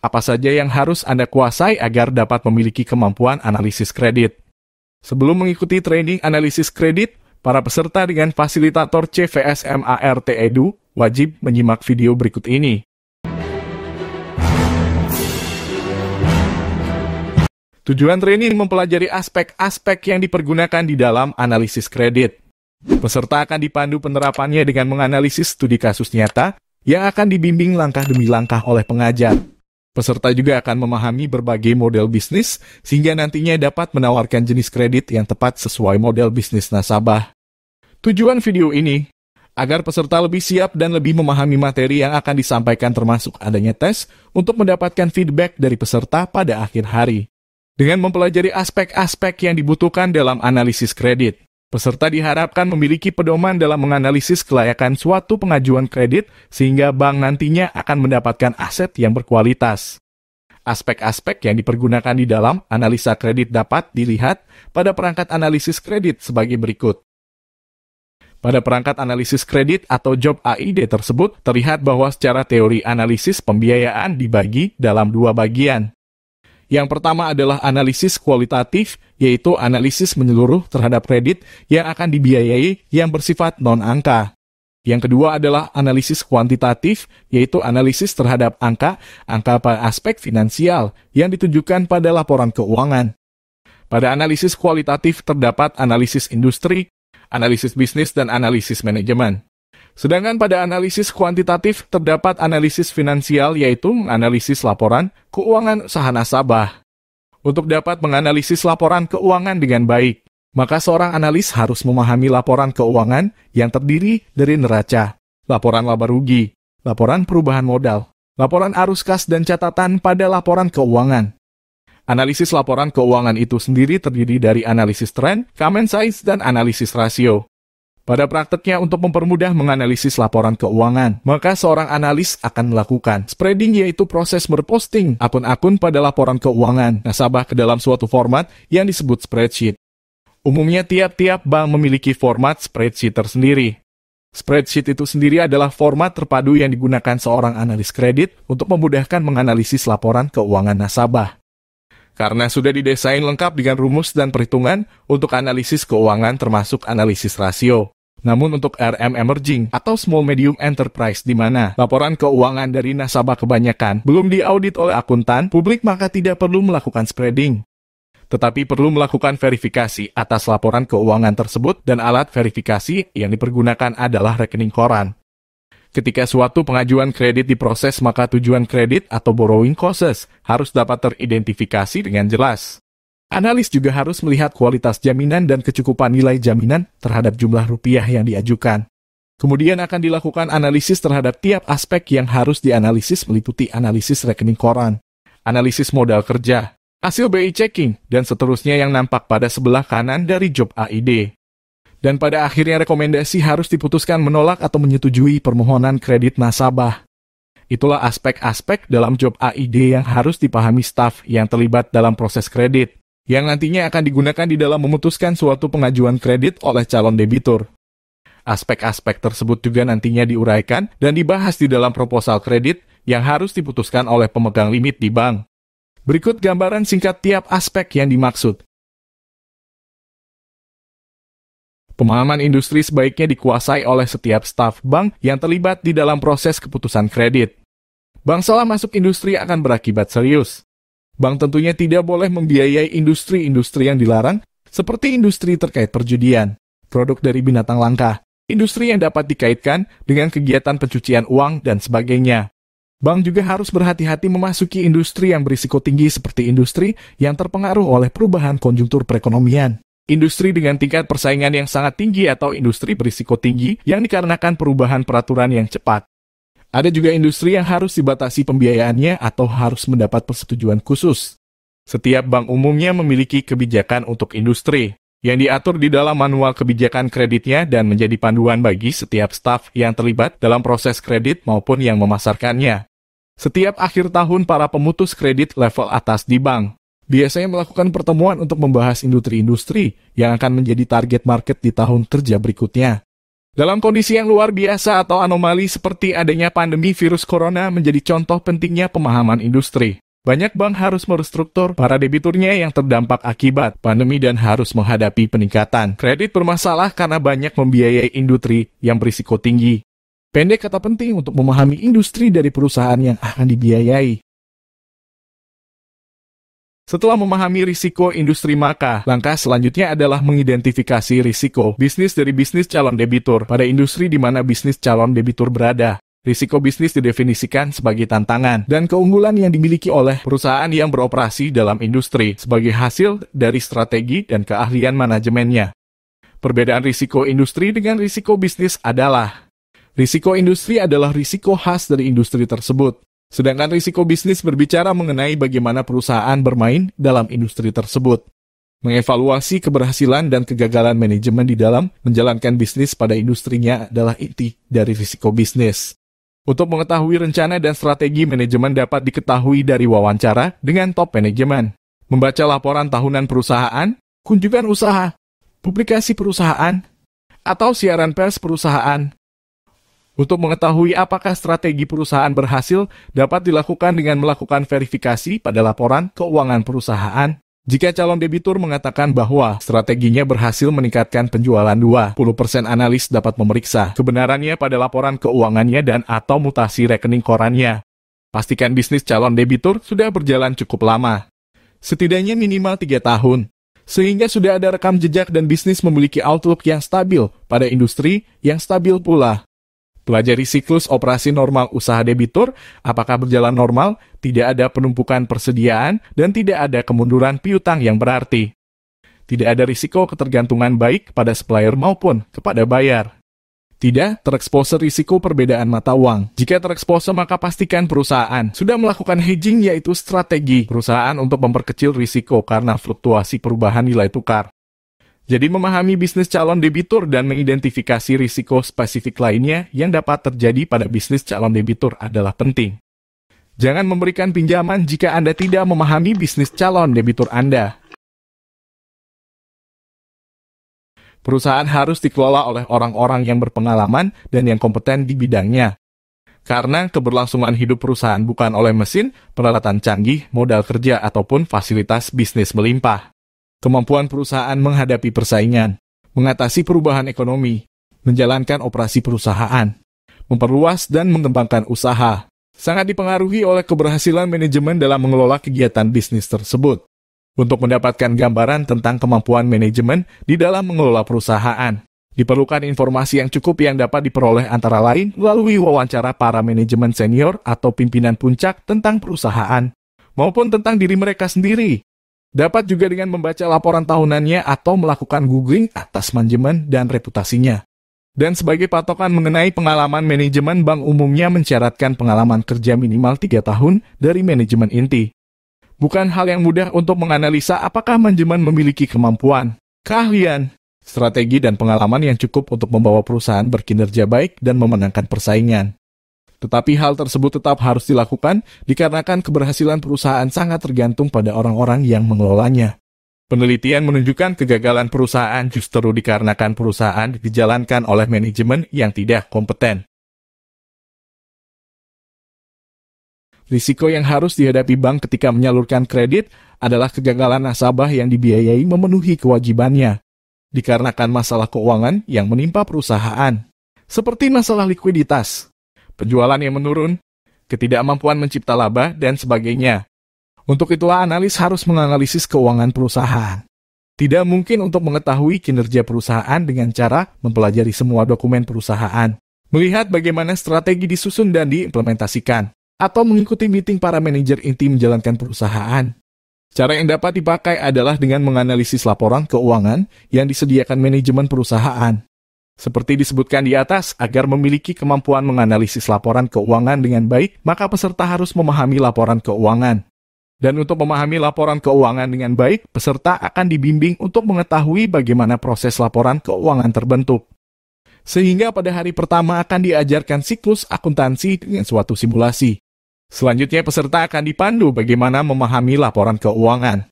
Apa saja yang harus Anda kuasai agar dapat memiliki kemampuan analisis kredit? Sebelum mengikuti training analisis kredit, para peserta dengan fasilitator CVS MART Edu wajib menyimak video berikut ini. Tujuan training mempelajari aspek-aspek yang dipergunakan di dalam analisis kredit. Peserta akan dipandu penerapannya dengan menganalisis studi kasus nyata yang akan dibimbing langkah demi langkah oleh pengajar. Peserta juga akan memahami berbagai model bisnis, sehingga nantinya dapat menawarkan jenis kredit yang tepat sesuai model bisnis nasabah. Tujuan video ini, agar peserta lebih siap dan lebih memahami materi yang akan disampaikan termasuk adanya tes untuk mendapatkan feedback dari peserta pada akhir hari. Dengan mempelajari aspek-aspek yang dibutuhkan dalam analisis kredit, peserta diharapkan memiliki pedoman dalam menganalisis kelayakan suatu pengajuan kredit sehingga bank nantinya akan mendapatkan aset yang berkualitas. Aspek-aspek yang dipergunakan di dalam analisa kredit dapat dilihat pada perangkat analisis kredit sebagai berikut. Pada perangkat analisis kredit atau job AID tersebut, terlihat bahwa secara teori analisis pembiayaan dibagi dalam dua bagian. Yang pertama adalah analisis kualitatif, yaitu analisis menyeluruh terhadap kredit yang akan dibiayai yang bersifat non-angka. Yang kedua adalah analisis kuantitatif, yaitu analisis terhadap angka pada aspek finansial yang ditujukan pada laporan keuangan. Pada analisis kualitatif terdapat analisis industri, analisis bisnis, dan analisis manajemen. Sedangkan pada analisis kuantitatif terdapat analisis finansial, yaitu menganalisis laporan keuangan usaha nasabah. Untuk dapat menganalisis laporan keuangan dengan baik, maka seorang analis harus memahami laporan keuangan yang terdiri dari neraca, laporan laba rugi, laporan perubahan modal, laporan arus kas, dan catatan pada laporan keuangan. Analisis laporan keuangan itu sendiri terdiri dari analisis tren, common size, dan analisis rasio. Pada prakteknya, untuk mempermudah menganalisis laporan keuangan, maka seorang analis akan melakukan spreading, yaitu proses berposting akun-akun pada laporan keuangan nasabah ke dalam suatu format yang disebut spreadsheet. Umumnya tiap-tiap bank memiliki format spreadsheet tersendiri. Spreadsheet itu sendiri adalah format terpadu yang digunakan seorang analis kredit untuk memudahkan menganalisis laporan keuangan nasabah. Karena sudah didesain lengkap dengan rumus dan perhitungan untuk analisis keuangan termasuk analisis rasio. Namun untuk RM emerging atau small medium enterprise di mana laporan keuangan dari nasabah kebanyakan belum diaudit oleh akuntan publik, maka tidak perlu melakukan spreading. Tetapi perlu melakukan verifikasi atas laporan keuangan tersebut, dan alat verifikasi yang dipergunakan adalah rekening koran. Ketika suatu pengajuan kredit diproses, maka tujuan kredit atau borrowing costs harus dapat teridentifikasi dengan jelas. Analis juga harus melihat kualitas jaminan dan kecukupan nilai jaminan terhadap jumlah rupiah yang diajukan. Kemudian akan dilakukan analisis terhadap tiap aspek yang harus dianalisis, meliputi analisis rekening koran, analisis modal kerja, hasil BI checking, dan seterusnya yang nampak pada sebelah kanan dari job AID. Dan pada akhirnya rekomendasi harus diputuskan menolak atau menyetujui permohonan kredit nasabah. Itulah aspek-aspek dalam job AID yang harus dipahami staf yang terlibat dalam proses kredit, yang nantinya akan digunakan di dalam memutuskan suatu pengajuan kredit oleh calon debitur. Aspek-aspek tersebut juga nantinya diuraikan dan dibahas di dalam proposal kredit yang harus diputuskan oleh pemegang limit di bank. Berikut gambaran singkat tiap aspek yang dimaksud. Pemahaman industri sebaiknya dikuasai oleh setiap staf bank yang terlibat di dalam proses keputusan kredit. Bank salah masuk industri akan berakibat serius. Bank tentunya tidak boleh membiayai industri-industri yang dilarang, seperti industri terkait perjudian, produk dari binatang langka, industri yang dapat dikaitkan dengan kegiatan pencucian uang, dan sebagainya. Bank juga harus berhati-hati memasuki industri yang berisiko tinggi seperti industri yang terpengaruh oleh perubahan konjungtur perekonomian. Industri dengan tingkat persaingan yang sangat tinggi atau industri berisiko tinggi yang dikarenakan perubahan peraturan yang cepat. Ada juga industri yang harus dibatasi pembiayaannya atau harus mendapat persetujuan khusus. Setiap bank umumnya memiliki kebijakan untuk industri yang diatur di dalam manual kebijakan kreditnya dan menjadi panduan bagi setiap staf yang terlibat dalam proses kredit maupun yang memasarkannya. Setiap akhir tahun, para pemutus kredit level atas di bank biasanya melakukan pertemuan untuk membahas industri-industri yang akan menjadi target market di tahun kerja berikutnya. Dalam kondisi yang luar biasa atau anomali seperti adanya pandemi virus corona menjadi contoh pentingnya pemahaman industri. Banyak bank harus merestruktur para debiturnya yang terdampak akibat pandemi dan harus menghadapi peningkatan kredit bermasalah karena banyak membiayai industri yang berisiko tinggi. Pendek kata penting untuk memahami industri dari perusahaan yang akan dibiayai. Setelah memahami risiko industri, maka langkah selanjutnya adalah mengidentifikasi risiko bisnis dari bisnis calon debitur pada industri di mana bisnis calon debitur berada. Risiko bisnis didefinisikan sebagai tantangan dan keunggulan yang dimiliki oleh perusahaan yang beroperasi dalam industri sebagai hasil dari strategi dan keahlian manajemennya. Perbedaan risiko industri dengan risiko bisnis adalah: risiko industri adalah risiko khas dari industri tersebut. Sedangkan risiko bisnis berbicara mengenai bagaimana perusahaan bermain dalam industri tersebut. Mengevaluasi keberhasilan dan kegagalan manajemen di dalam menjalankan bisnis pada industrinya adalah inti dari risiko bisnis. Untuk mengetahui rencana dan strategi manajemen dapat diketahui dari wawancara dengan top manajemen, membaca laporan tahunan perusahaan, kunjungan usaha, publikasi perusahaan, atau siaran pers perusahaan. Untuk mengetahui apakah strategi perusahaan berhasil, dapat dilakukan dengan melakukan verifikasi pada laporan keuangan perusahaan. Jika calon debitur mengatakan bahwa strateginya berhasil meningkatkan penjualan 20%, analis dapat memeriksa kebenarannya pada laporan keuangannya dan atau mutasi rekening korannya. Pastikan bisnis calon debitur sudah berjalan cukup lama, setidaknya minimal 3 tahun, sehingga sudah ada rekam jejak dan bisnis memiliki outlook yang stabil pada industri yang stabil pula. Pelajari siklus operasi normal usaha debitur, apakah berjalan normal, tidak ada penumpukan persediaan, dan tidak ada kemunduran piutang yang berarti. Tidak ada risiko ketergantungan baik pada supplier maupun kepada bayar. Tidak terekspos risiko perbedaan mata uang. Jika terekspos, maka pastikan perusahaan sudah melakukan hedging, yaitu strategi perusahaan untuk memperkecil risiko karena fluktuasi perubahan nilai tukar. Jadi memahami bisnis calon debitur dan mengidentifikasi risiko spesifik lainnya yang dapat terjadi pada bisnis calon debitur adalah penting. Jangan memberikan pinjaman jika Anda tidak memahami bisnis calon debitur Anda. Perusahaan harus dikelola oleh orang-orang yang berpengalaman dan yang kompeten di bidangnya. Karena keberlangsungan hidup perusahaan bukan oleh mesin, peralatan canggih, modal kerja, ataupun fasilitas bisnis melimpah. Kemampuan perusahaan menghadapi persaingan, mengatasi perubahan ekonomi, menjalankan operasi perusahaan, memperluas dan mengembangkan usaha, sangat dipengaruhi oleh keberhasilan manajemen dalam mengelola kegiatan bisnis tersebut. Untuk mendapatkan gambaran tentang kemampuan manajemen di dalam mengelola perusahaan, diperlukan informasi yang cukup yang dapat diperoleh antara lain melalui wawancara para manajemen senior atau pimpinan puncak tentang perusahaan, maupun tentang diri mereka sendiri. Dapat juga dengan membaca laporan tahunannya atau melakukan googling atas manajemen dan reputasinya. Dan sebagai patokan mengenai pengalaman manajemen, bank umumnya mensyaratkan pengalaman kerja minimal 3 tahun dari manajemen inti. Bukan hal yang mudah untuk menganalisa apakah manajemen memiliki kemampuan, keahlian, strategi dan pengalaman yang cukup untuk membawa perusahaan berkinerja baik dan memenangkan persaingan. Tetapi hal tersebut tetap harus dilakukan dikarenakan keberhasilan perusahaan sangat tergantung pada orang-orang yang mengelolanya. Penelitian menunjukkan kegagalan perusahaan justru dikarenakan perusahaan dijalankan oleh manajemen yang tidak kompeten. Risiko yang harus dihadapi bank ketika menyalurkan kredit adalah kegagalan nasabah yang dibiayai memenuhi kewajibannya, dikarenakan masalah keuangan yang menimpa perusahaan, seperti masalah likuiditas, penjualan yang menurun, ketidakmampuan mencipta laba, dan sebagainya. Untuk itulah analis harus menganalisis keuangan perusahaan. Tidak mungkin untuk mengetahui kinerja perusahaan dengan cara mempelajari semua dokumen perusahaan, melihat bagaimana strategi disusun dan diimplementasikan, atau mengikuti meeting para manajer inti menjalankan perusahaan. Cara yang dapat dipakai adalah dengan menganalisis laporan keuangan yang disediakan manajemen perusahaan. Seperti disebutkan di atas, agar memiliki kemampuan menganalisis laporan keuangan dengan baik, maka peserta harus memahami laporan keuangan. Dan untuk memahami laporan keuangan dengan baik, peserta akan dibimbing untuk mengetahui bagaimana proses laporan keuangan terbentuk. Sehingga pada hari pertama akan diajarkan siklus akuntansi dengan suatu simulasi. Selanjutnya peserta akan dipandu bagaimana memahami laporan keuangan,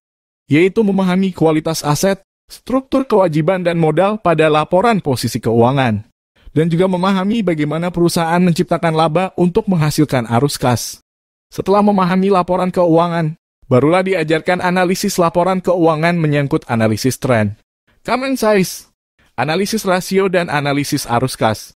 yaitu memahami kualitas aset, struktur kewajiban dan modal pada laporan posisi keuangan, dan juga memahami bagaimana perusahaan menciptakan laba untuk menghasilkan arus kas. Setelah memahami laporan keuangan, barulah diajarkan analisis laporan keuangan menyangkut analisis tren, common size, analisis rasio, dan analisis arus kas.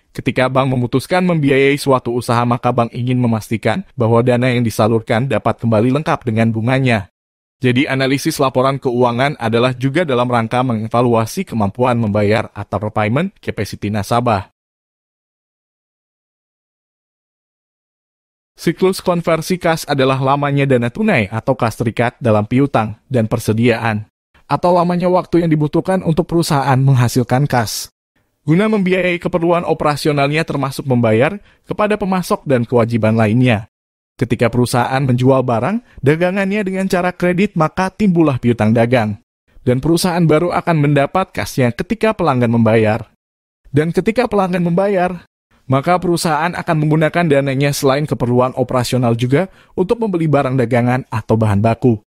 Ketika bank memutuskan membiayai suatu usaha, maka bank ingin memastikan bahwa dana yang disalurkan dapat kembali lengkap dengan bunganya. Jadi analisis laporan keuangan adalah juga dalam rangka mengevaluasi kemampuan membayar atau repayment capacity nasabah. Siklus konversi kas adalah lamanya dana tunai atau kas terikat dalam piutang dan persediaan, atau lamanya waktu yang dibutuhkan untuk perusahaan menghasilkan kas, guna membiayai keperluan operasionalnya termasuk membayar kepada pemasok dan kewajiban lainnya. Ketika perusahaan menjual barang dagangannya dengan cara kredit, maka timbullah piutang dagang. Dan perusahaan baru akan mendapat kasnya ketika pelanggan membayar. Dan ketika pelanggan membayar, maka perusahaan akan menggunakan dananya selain keperluan operasional juga untuk membeli barang dagangan atau bahan baku.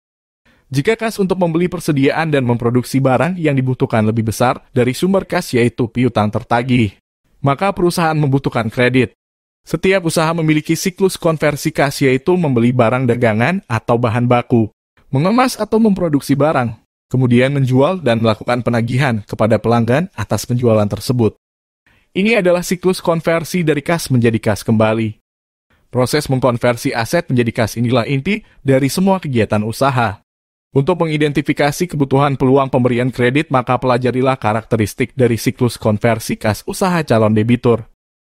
Jika kas untuk membeli persediaan dan memproduksi barang yang dibutuhkan lebih besar dari sumber kas yaitu piutang tertagih, maka perusahaan membutuhkan kredit. Setiap usaha memiliki siklus konversi kas yaitu membeli barang dagangan atau bahan baku, mengemas atau memproduksi barang, kemudian menjual dan melakukan penagihan kepada pelanggan atas penjualan tersebut. Ini adalah siklus konversi dari kas menjadi kas kembali. Proses mengkonversi aset menjadi kas inilah inti dari semua kegiatan usaha. Untuk mengidentifikasi kebutuhan peluang pemberian kredit, maka pelajarilah karakteristik dari siklus konversi kas usaha calon debitur.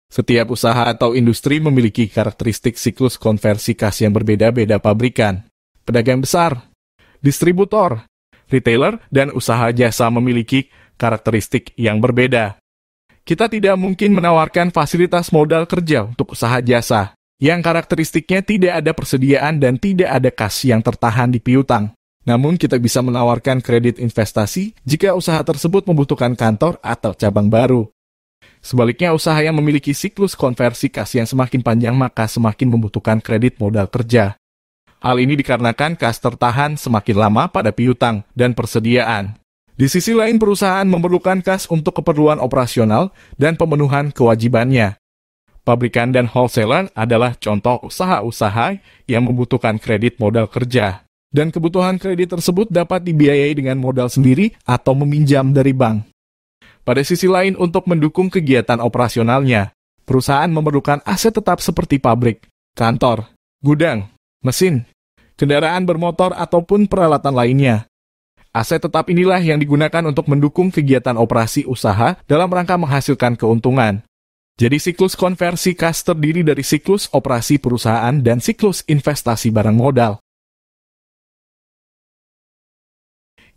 Setiap usaha atau industri memiliki karakteristik siklus konversi kas yang berbeda-beda. Pabrikan, pedagang besar, distributor, retailer, dan usaha jasa memiliki karakteristik yang berbeda. Kita tidak mungkin menawarkan fasilitas modal kerja untuk usaha jasa, yang karakteristiknya tidak ada persediaan dan tidak ada kas yang tertahan di piutang. Namun kita bisa menawarkan kredit investasi jika usaha tersebut membutuhkan kantor atau cabang baru. Sebaliknya, usaha yang memiliki siklus konversi kas yang semakin panjang maka semakin membutuhkan kredit modal kerja. Hal ini dikarenakan kas tertahan semakin lama pada piutang dan persediaan. Di sisi lain, perusahaan memerlukan kas untuk keperluan operasional dan pemenuhan kewajibannya. Pabrikan dan wholesaler adalah contoh usaha-usaha yang membutuhkan kredit modal kerja. Dan kebutuhan kredit tersebut dapat dibiayai dengan modal sendiri atau meminjam dari bank. Pada sisi lain, untuk mendukung kegiatan operasionalnya, perusahaan memerlukan aset tetap seperti pabrik, kantor, gudang, mesin, kendaraan bermotor, ataupun peralatan lainnya. Aset tetap inilah yang digunakan untuk mendukung kegiatan operasi usaha dalam rangka menghasilkan keuntungan. Jadi siklus konversi kas terdiri dari siklus operasi perusahaan dan siklus investasi barang modal.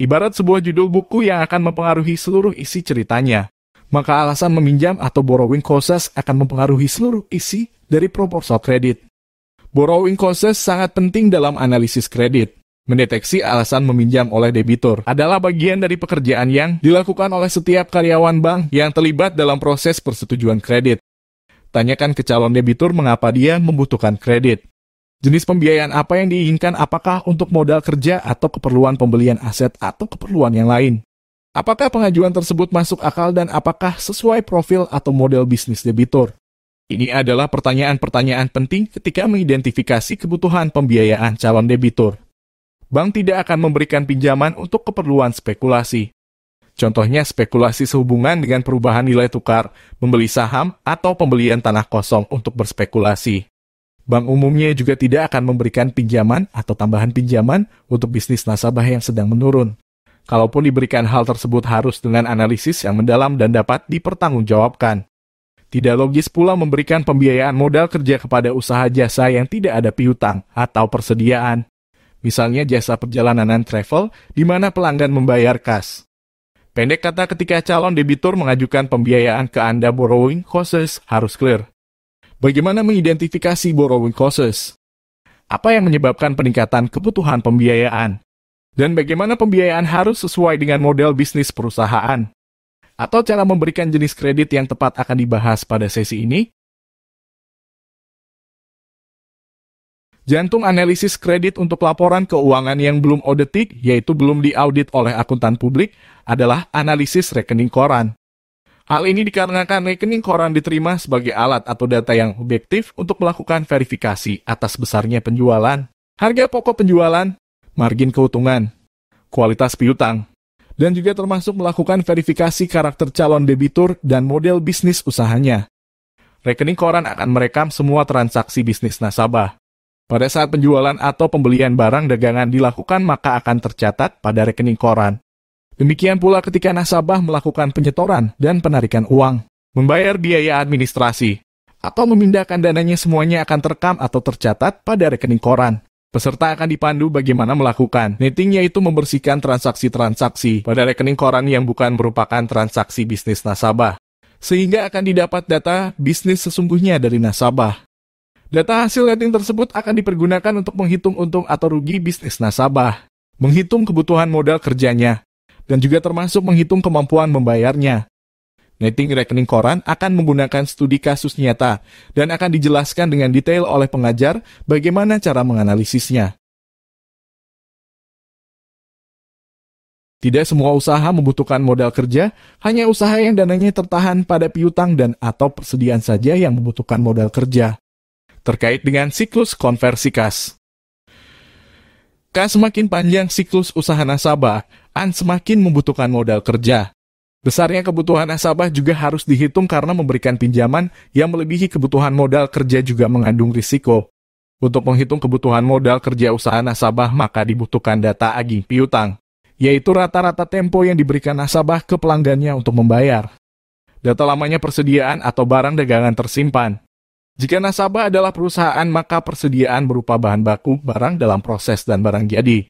Ibarat sebuah judul buku yang akan mempengaruhi seluruh isi ceritanya, maka alasan meminjam atau borrowing costs akan mempengaruhi seluruh isi dari proposal kredit. Borrowing costs sangat penting dalam analisis kredit. Mendeteksi alasan meminjam oleh debitur adalah bagian dari pekerjaan yang dilakukan oleh setiap karyawan bank yang terlibat dalam proses persetujuan kredit. Tanyakan ke calon debitur mengapa dia membutuhkan kredit. Jenis pembiayaan apa yang diinginkan, apakah untuk modal kerja atau keperluan pembelian aset atau keperluan yang lain. Apakah pengajuan tersebut masuk akal dan apakah sesuai profil atau model bisnis debitur. Ini adalah pertanyaan-pertanyaan penting ketika mengidentifikasi kebutuhan pembiayaan calon debitur. Bank tidak akan memberikan pinjaman untuk keperluan spekulasi. Contohnya spekulasi sehubungan dengan perubahan nilai tukar, membeli saham, atau pembelian tanah kosong untuk berspekulasi. Bank umumnya juga tidak akan memberikan pinjaman atau tambahan pinjaman untuk bisnis nasabah yang sedang menurun. Kalaupun diberikan, hal tersebut harus dengan analisis yang mendalam dan dapat dipertanggungjawabkan. Tidak logis pula memberikan pembiayaan modal kerja kepada usaha jasa yang tidak ada piutang atau persediaan. Misalnya jasa perjalanan travel, di mana pelanggan membayar kas. Pendek kata, ketika calon debitur mengajukan pembiayaan ke Anda, borrowing costs harus clear. Bagaimana mengidentifikasi borrowing costs? Apa yang menyebabkan peningkatan kebutuhan pembiayaan? Dan bagaimana pembiayaan harus sesuai dengan model bisnis perusahaan? Atau cara memberikan jenis kredit yang tepat akan dibahas pada sesi ini? Jantung analisis kredit untuk laporan keuangan yang belum audited, yaitu belum diaudit oleh akuntan publik, adalah analisis rekening koran. Hal ini dikarenakan rekening koran diterima sebagai alat atau data yang objektif untuk melakukan verifikasi atas besarnya penjualan, harga pokok penjualan, margin keuntungan, kualitas piutang, dan juga termasuk melakukan verifikasi karakter calon debitur dan model bisnis usahanya. Rekening koran akan merekam semua transaksi bisnis nasabah. Pada saat penjualan atau pembelian barang dagangan dilakukan, maka akan tercatat pada rekening koran. Demikian pula ketika nasabah melakukan penyetoran dan penarikan uang, membayar biaya administrasi, atau memindahkan dananya, semuanya akan terekam atau tercatat pada rekening koran. Peserta akan dipandu bagaimana melakukan netting, yaitu membersihkan transaksi-transaksi pada rekening koran yang bukan merupakan transaksi bisnis nasabah, sehingga akan didapat data bisnis sesungguhnya dari nasabah. Data hasil netting tersebut akan dipergunakan untuk menghitung untung atau rugi bisnis nasabah, menghitung kebutuhan modal kerjanya, dan juga termasuk menghitung kemampuan membayarnya. Netting rekening koran akan menggunakan studi kasus nyata dan akan dijelaskan dengan detail oleh pengajar bagaimana cara menganalisisnya. Tidak semua usaha membutuhkan modal kerja, hanya usaha yang dananya tertahan pada piutang dan atau persediaan saja yang membutuhkan modal kerja. Terkait dengan siklus konversi kas. Semakin panjang siklus usaha nasabah, semakin membutuhkan modal kerja. Besarnya kebutuhan nasabah juga harus dihitung karena memberikan pinjaman yang melebihi kebutuhan modal kerja juga mengandung risiko. Untuk menghitung kebutuhan modal kerja usaha nasabah, maka dibutuhkan data aging piutang, yaitu rata-rata tempo yang diberikan nasabah ke pelanggannya untuk membayar. Data lamanya persediaan atau barang dagangan tersimpan. Jika nasabah adalah perusahaan, maka persediaan berupa bahan baku, barang dalam proses, dan barang jadi.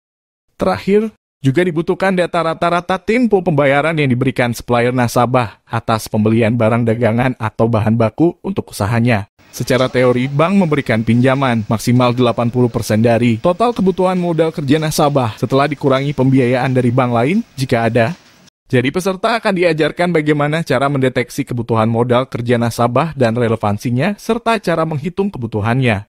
Terakhir, juga dibutuhkan data rata-rata tempo pembayaran yang diberikan supplier nasabah atas pembelian barang dagangan atau bahan baku untuk usahanya. Secara teori, bank memberikan pinjaman maksimal 80% dari total kebutuhan modal kerja nasabah setelah dikurangi pembiayaan dari bank lain jika ada. Jadi peserta akan diajarkan bagaimana cara mendeteksi kebutuhan modal kerja nasabah dan relevansinya, serta cara menghitung kebutuhannya.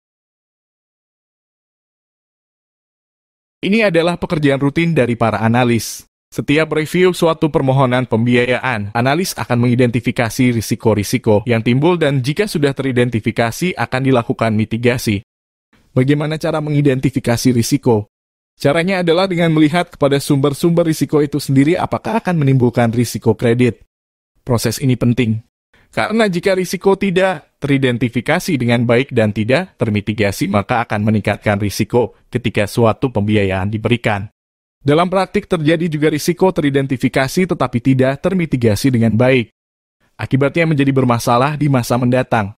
Ini adalah pekerjaan rutin dari para analis. Setiap review suatu permohonan pembiayaan, analis akan mengidentifikasi risiko-risiko yang timbul dan jika sudah teridentifikasi akan dilakukan mitigasi. Bagaimana cara mengidentifikasi risiko? Caranya adalah dengan melihat kepada sumber-sumber risiko itu sendiri apakah akan menimbulkan risiko kredit. Proses ini penting, karena jika risiko tidak teridentifikasi dengan baik dan tidak termitigasi, maka akan meningkatkan risiko ketika suatu pembiayaan diberikan. Dalam praktik terjadi juga risiko teridentifikasi tetapi tidak termitigasi dengan baik. Akibatnya menjadi bermasalah di masa mendatang.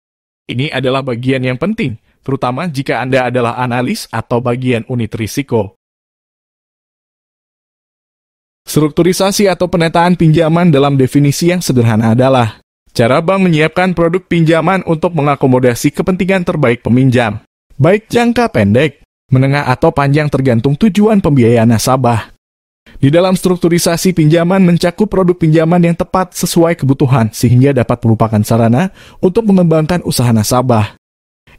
Ini adalah bagian yang penting, terutama jika Anda adalah analis atau bagian unit risiko. Strukturisasi atau penataan pinjaman dalam definisi yang sederhana adalah cara bank menyiapkan produk pinjaman untuk mengakomodasi kepentingan terbaik peminjam, baik jangka pendek, menengah atau panjang tergantung tujuan pembiayaan nasabah. Di dalam strukturisasi pinjaman mencakup produk pinjaman yang tepat sesuai kebutuhan sehingga dapat merupakan sarana untuk mengembangkan usaha nasabah.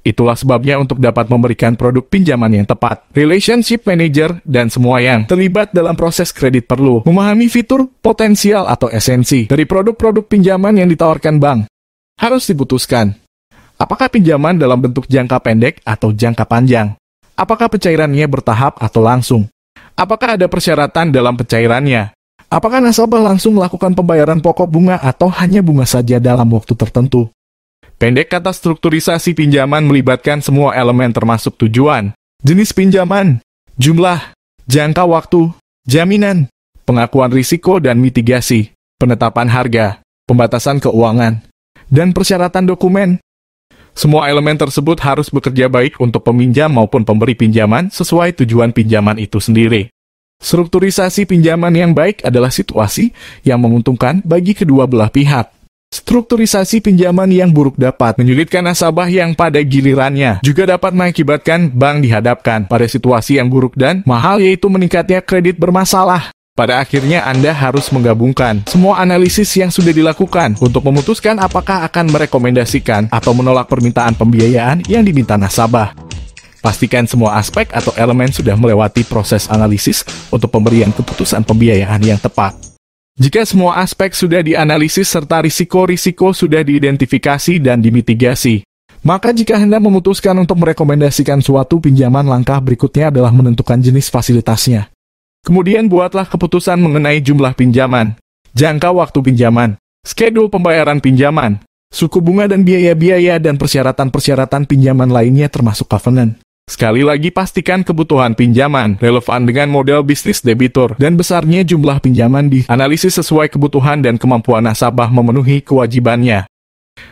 Itulah sebabnya untuk dapat memberikan produk pinjaman yang tepat, relationship manager dan semua yang terlibat dalam proses kredit perlu memahami fitur, potensial atau esensi dari produk-produk pinjaman yang ditawarkan bank. Harus diputuskan, apakah pinjaman dalam bentuk jangka pendek atau jangka panjang? Apakah pencairannya bertahap atau langsung? Apakah ada persyaratan dalam pencairannya? Apakah nasabah langsung melakukan pembayaran pokok bunga atau hanya bunga saja dalam waktu tertentu? Pendek kata strukturisasi pinjaman melibatkan semua elemen termasuk tujuan, jenis pinjaman, jumlah, jangka waktu, jaminan, pengakuan risiko dan mitigasi, penetapan harga, pembatasan keuangan, dan persyaratan dokumen. Semua elemen tersebut harus bekerja baik untuk peminjam maupun pemberi pinjaman sesuai tujuan pinjaman itu sendiri. Strukturisasi pinjaman yang baik adalah situasi yang menguntungkan bagi kedua belah pihak. Strukturisasi pinjaman yang buruk dapat menyulitkan nasabah yang pada gilirannya juga dapat mengakibatkan bank dihadapkan pada situasi yang buruk dan mahal, yaitu meningkatnya kredit bermasalah. Pada akhirnya Anda harus menggabungkan semua analisis yang sudah dilakukan untuk memutuskan apakah akan merekomendasikan atau menolak permintaan pembiayaan yang diminta nasabah. Pastikan semua aspek atau elemen sudah melewati proses analisis untuk pemberian keputusan pembiayaan yang tepat. Jika semua aspek sudah dianalisis serta risiko-risiko sudah diidentifikasi dan dimitigasi, maka jika Anda memutuskan untuk merekomendasikan suatu pinjaman, langkah berikutnya adalah menentukan jenis fasilitasnya. Kemudian buatlah keputusan mengenai jumlah pinjaman, jangka waktu pinjaman, schedule pembayaran pinjaman, suku bunga dan biaya-biaya dan persyaratan-persyaratan pinjaman lainnya termasuk covenant. Sekali lagi, pastikan kebutuhan pinjaman relevan dengan model bisnis debitur dan besarnya jumlah pinjaman dianalisis sesuai kebutuhan dan kemampuan nasabah memenuhi kewajibannya.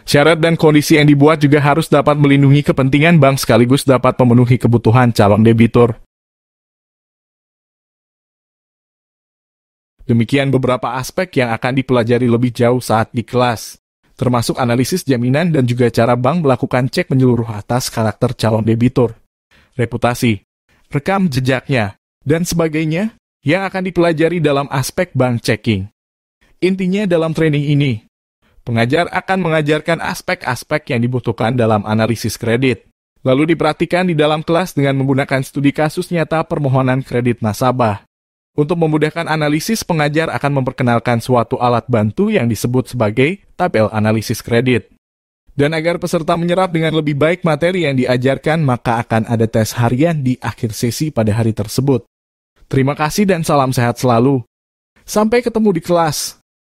Syarat dan kondisi yang dibuat juga harus dapat melindungi kepentingan bank sekaligus dapat memenuhi kebutuhan calon debitur. Demikian beberapa aspek yang akan dipelajari lebih jauh saat di kelas, termasuk analisis jaminan dan juga cara bank melakukan cek menyeluruh atas karakter calon debitur, reputasi, rekam jejaknya, dan sebagainya, yang akan dipelajari dalam aspek bank checking. Intinya dalam training ini, pengajar akan mengajarkan aspek-aspek yang dibutuhkan dalam analisis kredit, lalu diperhatikan di dalam kelas dengan menggunakan studi kasus nyata permohonan kredit nasabah. Untuk memudahkan analisis, pengajar akan memperkenalkan suatu alat bantu yang disebut sebagai tabel analisis kredit. Dan agar peserta menyerap dengan lebih baik materi yang diajarkan, maka akan ada tes harian di akhir sesi pada hari tersebut. Terima kasih dan salam sehat selalu. Sampai ketemu di kelas.